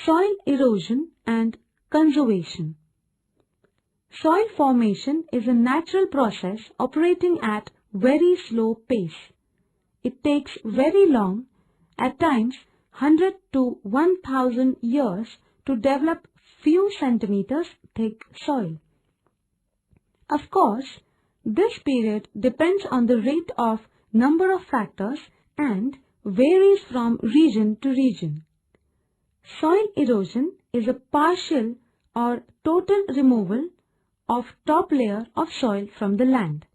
Soil erosion and conservation. Soil formation is a natural process operating at very slow pace. It takes very long, at times 100 to 1000 years, to develop few centimeters thick soil. Of course, this period depends on the rate of number of factors and varies from region to region. Soil erosion is a partial or total removal of top layer of soil from the land.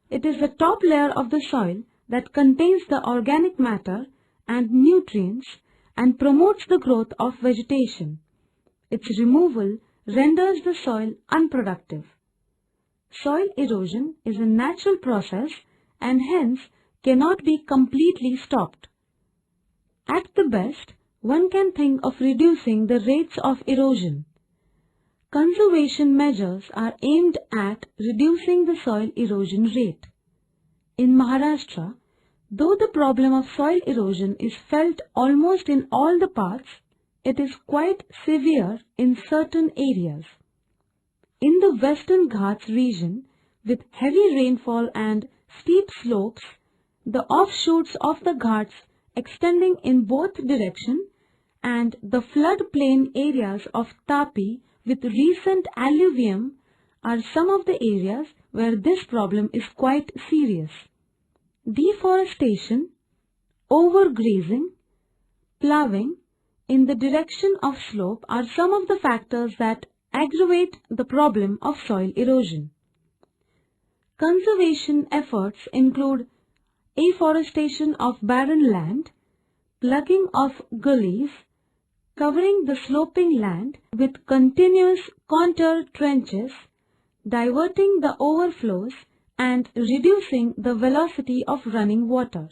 It is the top layer of the soil that contains the organic matter and nutrients and promotes the growth of vegetation. Its removal renders the soil unproductive. Soil erosion is a natural process and hence cannot be completely stopped. At the best, one can think of reducing the rates of erosion. Conservation measures are aimed at reducing the soil erosion rate. In Maharashtra, though the problem of soil erosion is felt almost in all the parts, it is quite severe in certain areas. In the Western Ghats region, with heavy rainfall and steep slopes, the offshoots of the Ghats extending in both directions, and the floodplain areas of Tapi with recent alluvium are some of the areas where this problem is quite serious. Deforestation, overgrazing, ploughing in the direction of slope are some of the factors that aggravate the problem of soil erosion. Conservation efforts include afforestation of barren land, plugging of gullies, covering the sloping land with continuous contour trenches, diverting the overflows, and reducing the velocity of running water.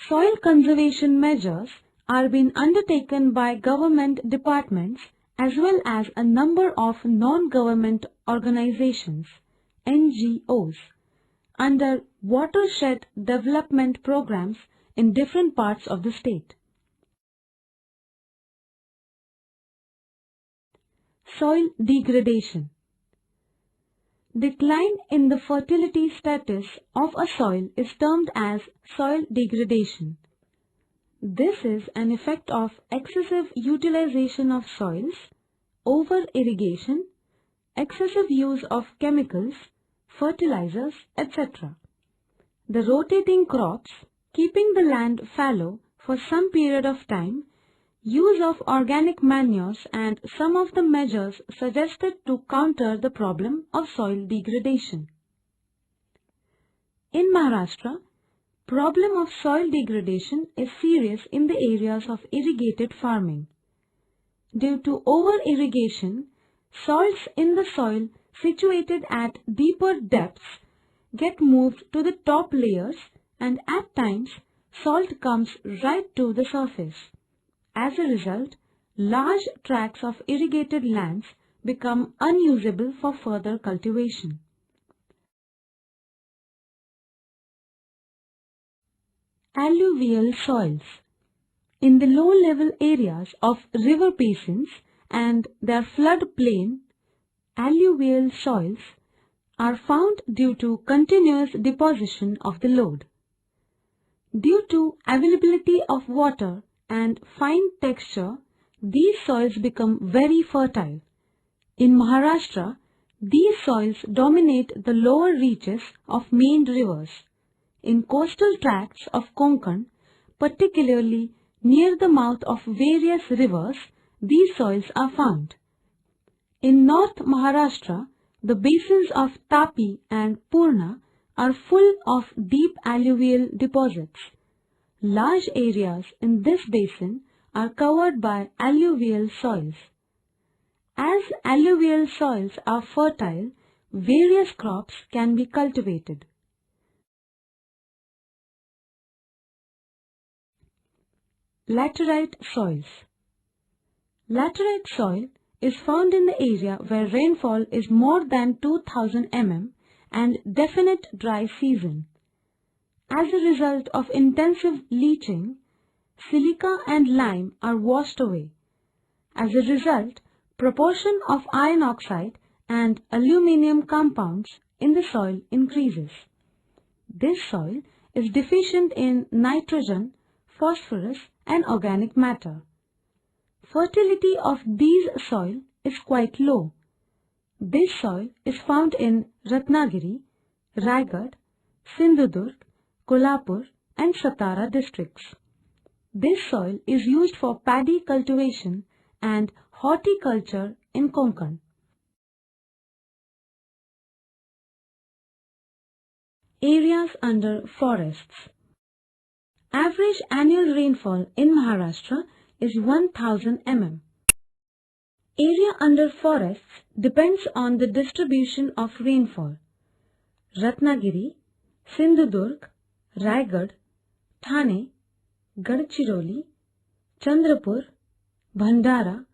Soil conservation measures are being undertaken by government departments as well as a number of non-government organizations, NGOs, under watershed development programs in different parts of the state. Soil degradation. Decline in the fertility status of a soil is termed as soil degradation. This is an effect of excessive utilization of soils, over-irrigation, excessive use of chemicals, fertilizers, etc. The rotating crops, keeping the land fallow for some period of time, use of organic manures and some of the measures suggested to counter the problem of soil degradation. In Maharashtra, problem of soil degradation is serious in the areas of irrigated farming. Due to over-irrigation, salts in the soil situated at deeper depths get moved to the top layers, and at times salt comes right to the surface. As a result, large tracts of irrigated lands become unusable for further cultivation. Alluvial soils. In the low-level areas of river basins and their floodplain, alluvial soils are found due to continuous deposition of the load. Due to availability of water and fine texture, these soils become very fertile. In Maharashtra, these soils dominate the lower reaches of main rivers. In coastal tracts of Konkan, particularly near the mouth of various rivers, these soils are found. In North Maharashtra, the basins of Tapi and Purna are full of deep alluvial deposits. Large areas in this basin are covered by alluvial soils. As alluvial soils are fertile, various crops can be cultivated. Laterite soils. Laterite soil is found in the area where rainfall is more than 2000 mm and definite dry season. As a result of intensive leaching, silica and lime are washed away, As a result, proportion of iron oxide and aluminium compounds in the soil increases. This soil is deficient in nitrogen, phosphorus and organic matter. Fertility of these soil is quite low. This soil is found in Ratnagiri, Raigad, Sindhudurg, Kolhapur and Satara districts. This soil is used for paddy cultivation and horticulture in Konkan. Areas under forests. Average annual rainfall in Maharashtra is 1000 mm. Area under forests depends on the distribution of rainfall. Ratnagiri, Sindhudurg, Raigad, Thane, Gadchiroli, Chandrapur, Bhandara,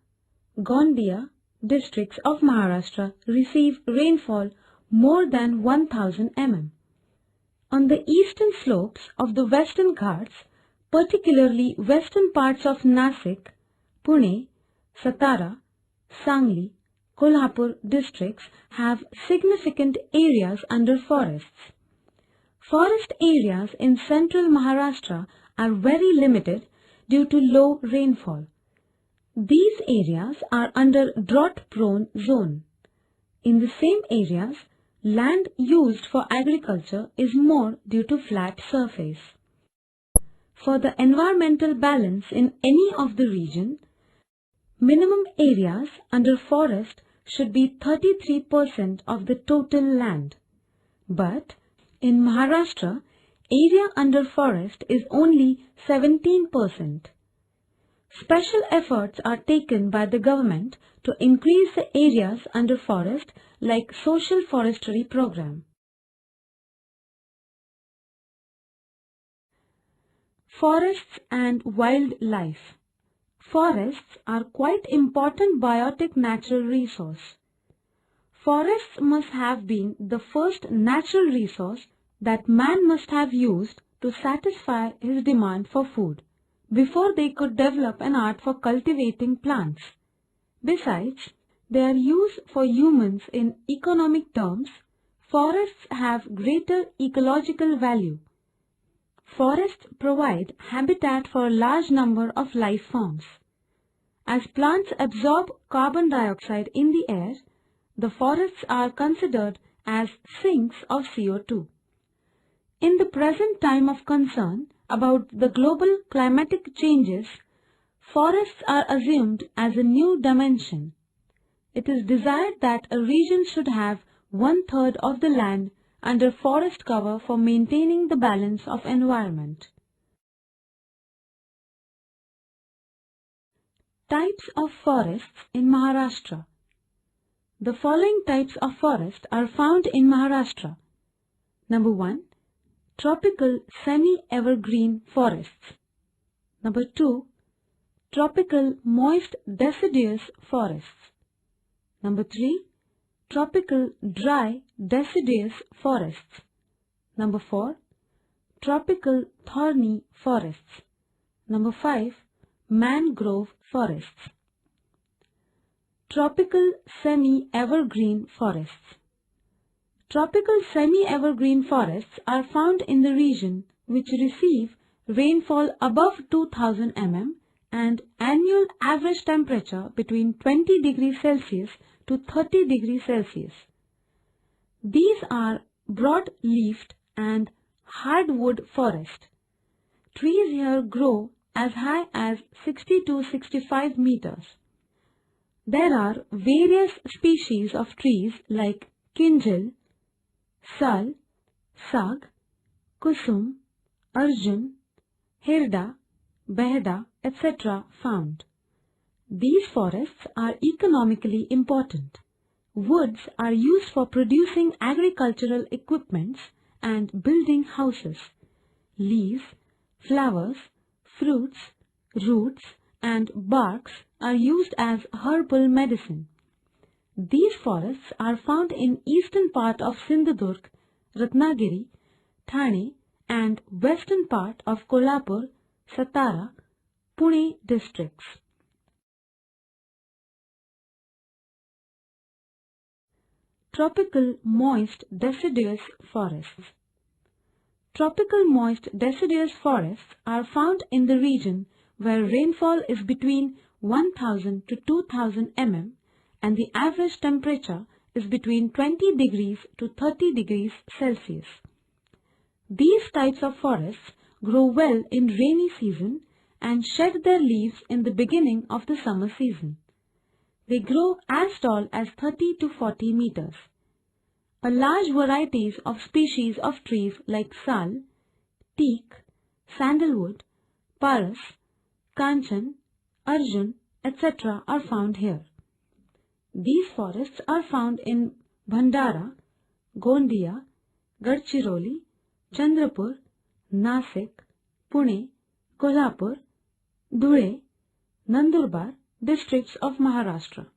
Gondia districts of Maharashtra receive rainfall more than 1000 mm. On the eastern slopes of the Western Ghats, particularly western parts of Nasik, Pune, Satara, Sangli, Kolhapur districts have significant areas under forests. Forest areas in central Maharashtra are very limited due to low rainfall. These areas are under drought-prone zone. In the same areas, land used for agriculture is more due to flat surface. For the environmental balance in any of the region, minimum areas under forest should be 33% of the total land. But in Maharashtra, area under forest is only 17%. Special efforts are taken by the government to increase the areas under forest like social forestry program. Forests and wildlife. Forests are quite important biotic natural resource. Forests must have been the first natural resource that man must have used to satisfy his demand for food, before they could develop an art for cultivating plants. Besides, their use for humans in economic terms, forests have greater ecological value. Forests provide habitat for a large number of life forms. As plants absorb carbon dioxide in the air, the forests are considered as sinks of CO2. In the present time of concern about the global climatic changes, forests are assumed as a new dimension. It is desired that a region should have 1/3 of the land under forest cover for maintaining the balance of environment. Types of forests in Maharashtra. The following types of forest are found in Maharashtra. Number 1. Tropical semi-evergreen forests. Number 2. Tropical moist deciduous forests. Number 3. Tropical dry deciduous forests. Number 4. Tropical thorny forests. Number 5. Mangrove forests. Tropical semi-evergreen forests. Tropical semi-evergreen forests are found in the region which receive rainfall above 2000 mm and annual average temperature between 20 degrees Celsius to 30 degrees Celsius. These are broad-leafed and hardwood forest. Trees here grow as high as 60 to 65 meters. There are various species of trees like kinjal, sal, sag, kusum, arjun, hirda, behda, etc. found. These forests are economically important. Woods are used for producing agricultural equipments and building houses. Leaves, flowers, fruits, roots and barks are used as herbal medicine. These forests are found in eastern part of Sindhudurg, Ratnagiri, Thane and western part of Kolhapur, Satara, Pune districts. Tropical moist deciduous forests. Tropical moist deciduous forests are found in the region where rainfall is between 1000 to 2000 mm and the average temperature is between 20 degrees to 30 degrees Celsius. These types of forests grow well in rainy season and shed their leaves in the beginning of the summer season. They grow as tall as 30 to 40 meters. A large varieties of species of trees like sal, teak, sandalwood, paras, kanchan, arjun, etc. are found here. These forests are found in Bhandara, Gondia, Gadchiroli, Chandrapur, Nasik, Pune, Kolhapur, Dhule, Nandurbar districts of Maharashtra.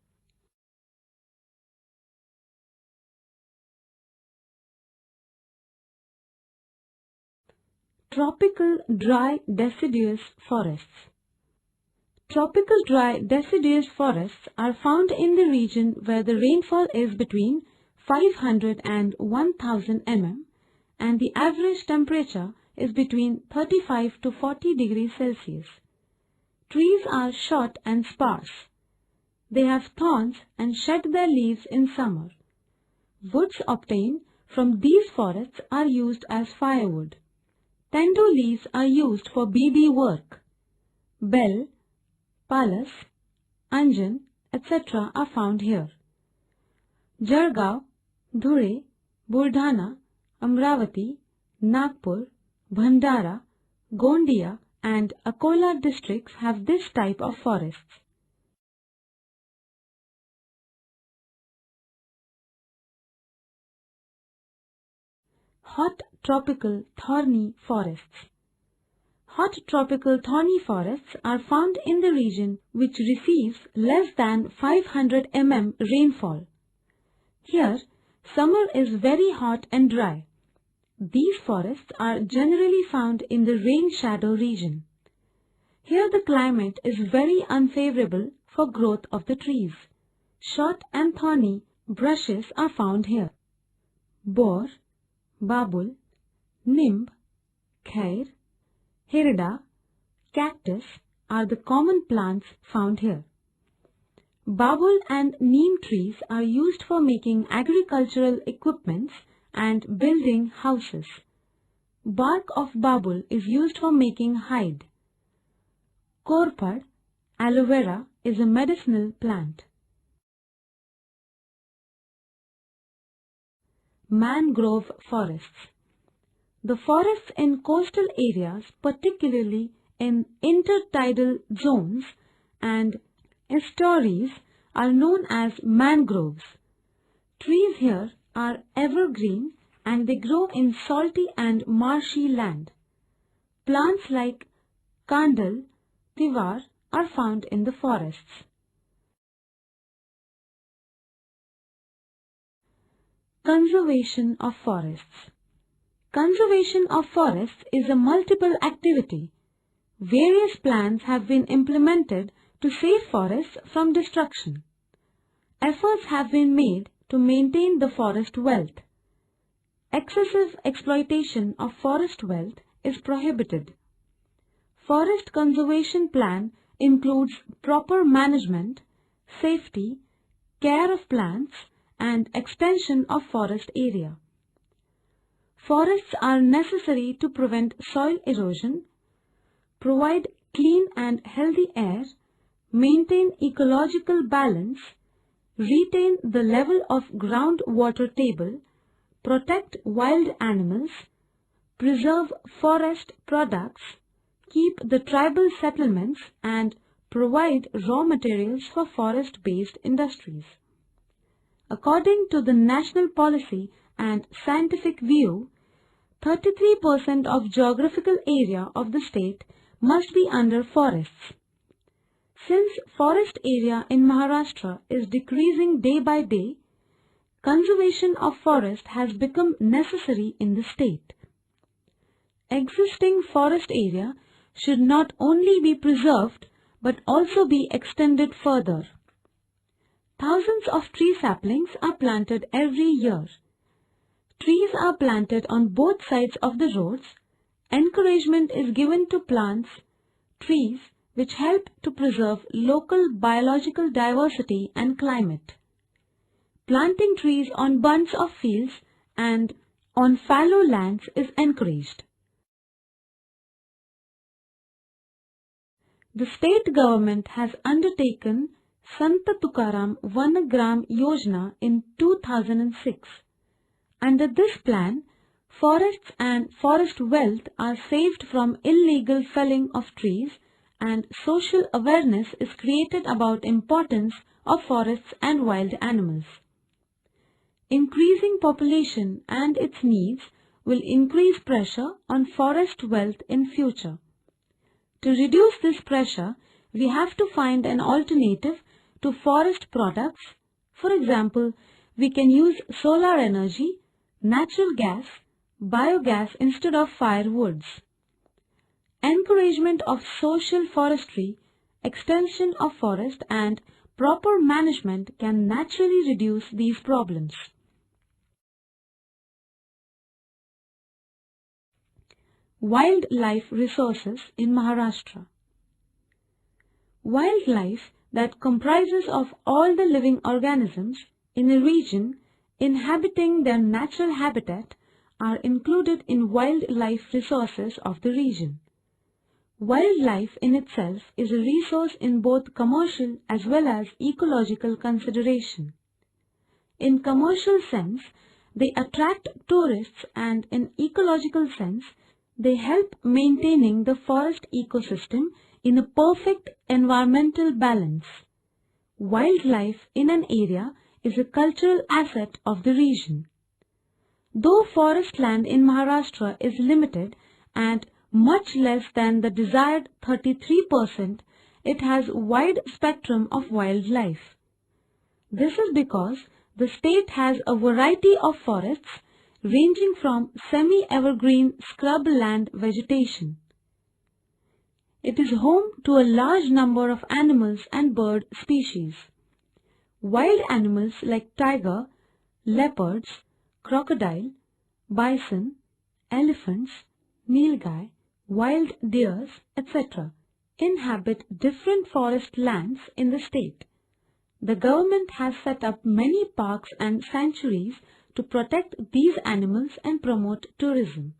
Tropical dry deciduous forests. Tropical dry deciduous forests are found in the region where the rainfall is between 500 and 1000 mm and the average temperature is between 35 to 40 degrees Celsius. Trees are short and sparse. They have thorns and shed their leaves in summer. Woods obtained from these forests are used as firewood. Tendo leaves are used for beadwork. Bell, palas, anjan, etc. are found here. Jargaon, Dhule, Buldhana, Amravati, Nagpur, Bhandara, Gondia and Akola districts have this type of forests. Hot tropical thorny forests. Hot tropical thorny forests are found in the region which receives less than 500 mm rainfall. Here, summer is very hot and dry. These forests are generally found in the rain shadow region. Here the climate is very unfavorable for growth of the trees. Short and thorny brushes are found here. Bor, babul, nimb, khair, hirida, cactus are the common plants found here. Babul and neem trees are used for making agricultural equipments and building houses. Bark of babul is used for making hide. Korpad, aloe vera, is a medicinal plant. Mangrove forests. The forests in coastal areas, particularly in intertidal zones and estuaries, are known as mangroves. Trees here are evergreen and they grow in salty and marshy land. Plants like kandal, tivar are found in the forests. Conservation of forests. Conservation of forests is a multiple activity. Various plans have been implemented to save forests from destruction. Efforts have been made to maintain the forest wealth. Excessive exploitation of forest wealth is prohibited. Forest conservation plan includes proper management, safety, care of plants, and extension of forest area. Forests are necessary to prevent soil erosion, provide clean and healthy air, maintain ecological balance, retain the level of groundwater table, protect wild animals, preserve forest products, keep the tribal settlements and provide raw materials for forest-based industries. According to the national policy and scientific view, 33% of geographical area of the state must be under forests. Since forest area in Maharashtra is decreasing day by day, conservation of forest has become necessary in the state. Existing forest area should not only be preserved but also be extended further. Thousands of tree saplings are planted every year. Trees are planted on both sides of the roads. Encouragement is given to plants, trees which help to preserve local biological diversity and climate. Planting trees on bunds of fields and on fallow lands is encouraged. The state government has undertaken Sant Tukaram Vanagram Yojana in 2006. Under this plan, forests and forest wealth are saved from illegal felling of trees, and social awareness is created about importance of forests and wild animals. Increasing population and its needs will increase pressure on forest wealth in future. To reduce this pressure, we have to find an alternative to forest products. For example, we can use solar energy, natural gas, biogas instead of firewoods. Encouragement of social forestry, extension of forest and proper management can naturally reduce these problems. Wildlife resources in Maharashtra. Wildlife that comprises of all the living organisms in a region inhabiting their natural habitat are included in wildlife resources of the region. Wildlife in itself is a resource in both commercial as well as ecological consideration. In commercial sense, they attract tourists, and in ecological sense, they help maintaining the forest ecosystem in a perfect environmental balance. Wildlife in an area is a cultural asset of the region. Though forest land in Maharashtra is limited and much less than the desired 33%, it has a wide spectrum of wildlife. This is because the state has a variety of forests ranging from semi-evergreen scrub land vegetation. It is home to a large number of animals and bird species. Wild animals like tiger, leopards, crocodile, bison, elephants, nilgai, wild deers, etc. inhabit different forest lands in the state. The government has set up many parks and sanctuaries to protect these animals and promote tourism.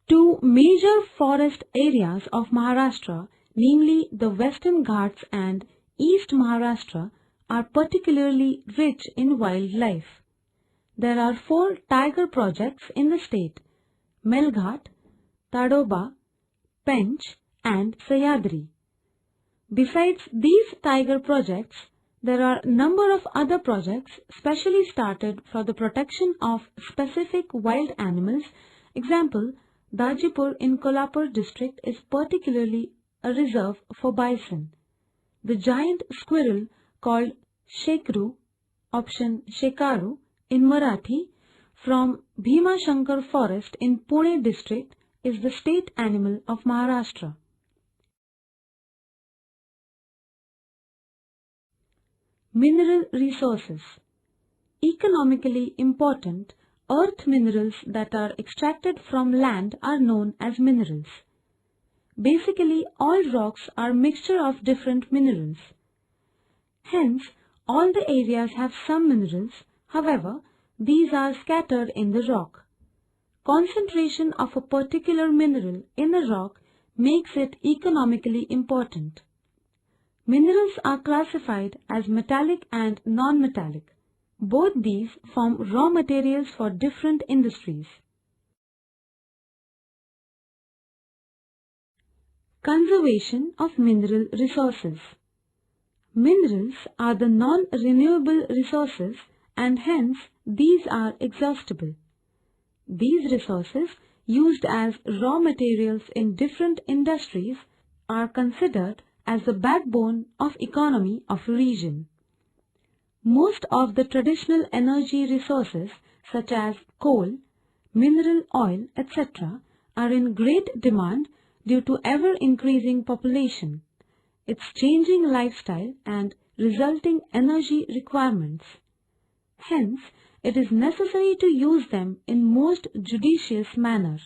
Two major forest areas of Maharashtra, namely the Western Ghats and East Maharashtra, are particularly rich in wildlife. There are 4 tiger projects in the state: Melghat, Tadoba, Pench and Sahyadri. Besides these tiger projects, there are a number of other projects specially started for the protection of specific wild animals. Example, Dajipur in Kolhapur district is particularly a reserve for bison. The giant squirrel called Shekru, option Shekaru in Marathi, from Bhima Shankar forest in Pune district is the state animal of Maharashtra. Mineral resources. Economically important, earth minerals that are extracted from land are known as minerals. Basically, all rocks are a mixture of different minerals. Hence, all the areas have some minerals, however, these are scattered in the rock. Concentration of a particular mineral in a rock makes it economically important. Minerals are classified as metallic and non-metallic. Both these form raw materials for different industries. Conservation of mineral resources. Minerals are the non-renewable resources, and hence these are exhaustible. These resources, used as raw materials in different industries, are considered as the backbone of economy of a region. Most of the traditional energy resources such as coal, mineral oil, etc. are in great demand due to ever-increasing population, its changing lifestyle and resulting energy requirements. Hence, it is necessary to use them in most judicious manner.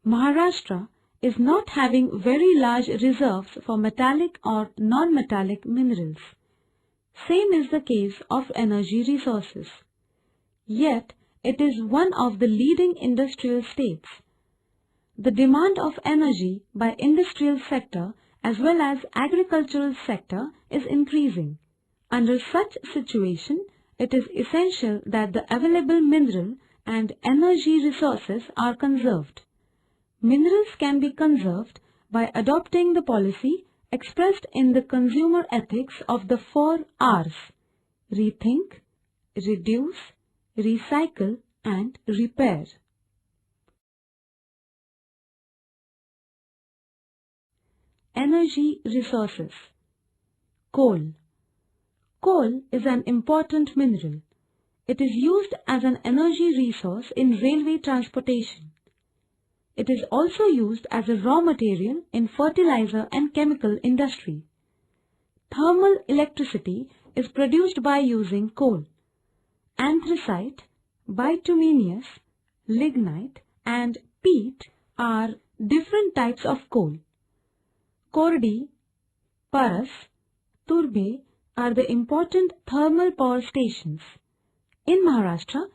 Maharashtra is not having very large reserves for metallic or non-metallic minerals. Same is the case of energy resources. Yet, it is one of the leading industrial states. The demand of energy by industrial sector as well as agricultural sector is increasing. Under such situation, it is essential that the available mineral and energy resources are conserved. Minerals can be conserved by adopting the policy expressed in the consumer ethics of the 4 R's: rethink, reduce, recycle and repair. Energy resources. Coal. Coal is an important mineral. It is used as an energy resource in railway transportation. It is also used as a raw material in fertilizer and chemical industry. Thermal electricity is produced by using coal. Anthracite, bituminous, lignite and peat are different types of coal. Kordi, Paras, Turbe are the important thermal power stations. In Maharashtra,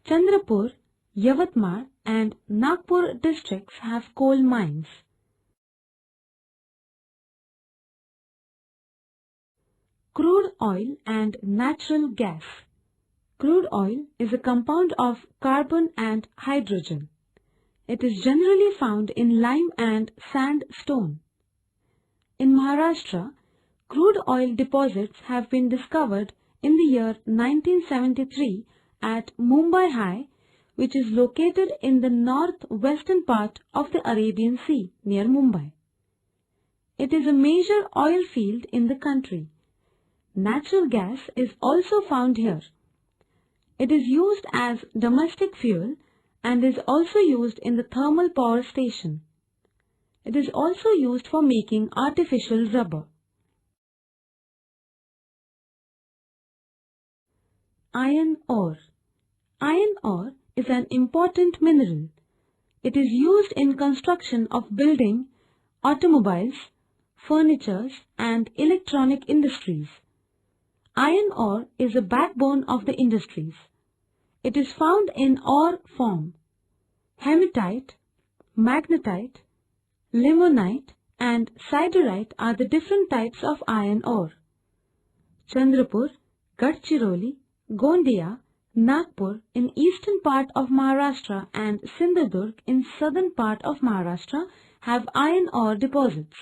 Chandrapur, Yavatmal and Nagpur districts have coal mines. Crude oil and natural gas. Crude oil is a compound of carbon and hydrogen. It is generally found in lime and sandstone. In Maharashtra, crude oil deposits have been discovered in the year 1973 at Mumbai High, which is located in the northwestern part of the Arabian Sea near Mumbai. It is a major oil field in the country. Natural gas is also found here. It is used as domestic fuel and is also used in the thermal power station. It is also used for making artificial rubber. Iron ore. Iron ore is an important mineral. It is used in construction of building, automobiles, furniture and electronic industries. Iron ore is the backbone of the industries. It is found in ore form. Hematite, magnetite, limonite and siderite are the different types of iron ore. Chandrapur, Gadchiroli, Gondia, Nagpur in eastern part of Maharashtra and Sindhudurg in southern part of Maharashtra have iron ore deposits.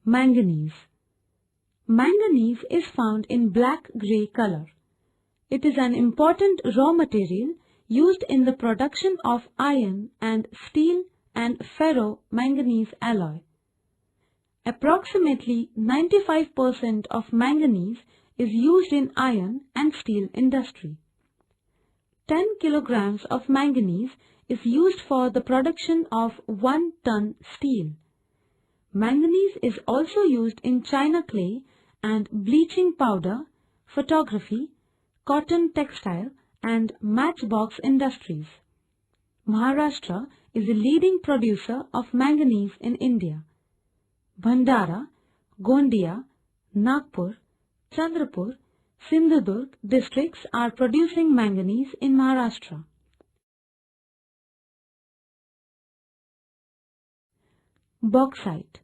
Manganese. Manganese is found in black-grey color. It is an important raw material used in the production of iron and steel and ferro-manganese alloy. Approximately 95% of manganese is used in iron and steel industry. 10 kilograms of manganese is used for the production of 1 ton steel. Manganese is also used in china clay and bleaching powder, photography, cotton textile and matchbox industries. Maharashtra is a leading producer of manganese in India. Bhandara, Gondia, Nagpur, Chandrapur, Sindhudurg districts are producing manganese in Maharashtra. Bauxite.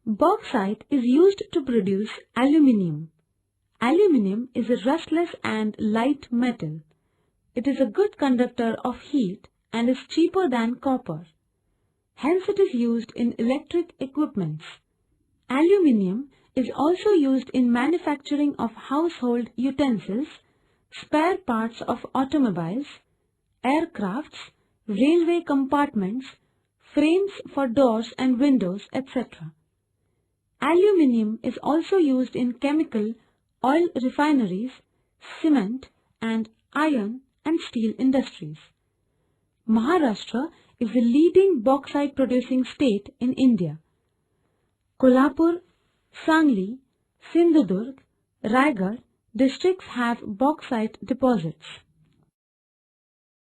Bauxite is used to produce aluminium. Aluminium is a rustless and light metal. It is a good conductor of heat and is cheaper than copper. Hence it is used in electric equipments. Aluminium is also used in manufacturing of household utensils, spare parts of automobiles, aircrafts, railway compartments, frames for doors and windows, etc. Aluminium is also used in chemical, oil refineries, cement and iron and steel industries. Maharashtra is the leading bauxite producing state in India. Kolhapur, Sangli, Sindhudurg, Raigad districts have bauxite deposits.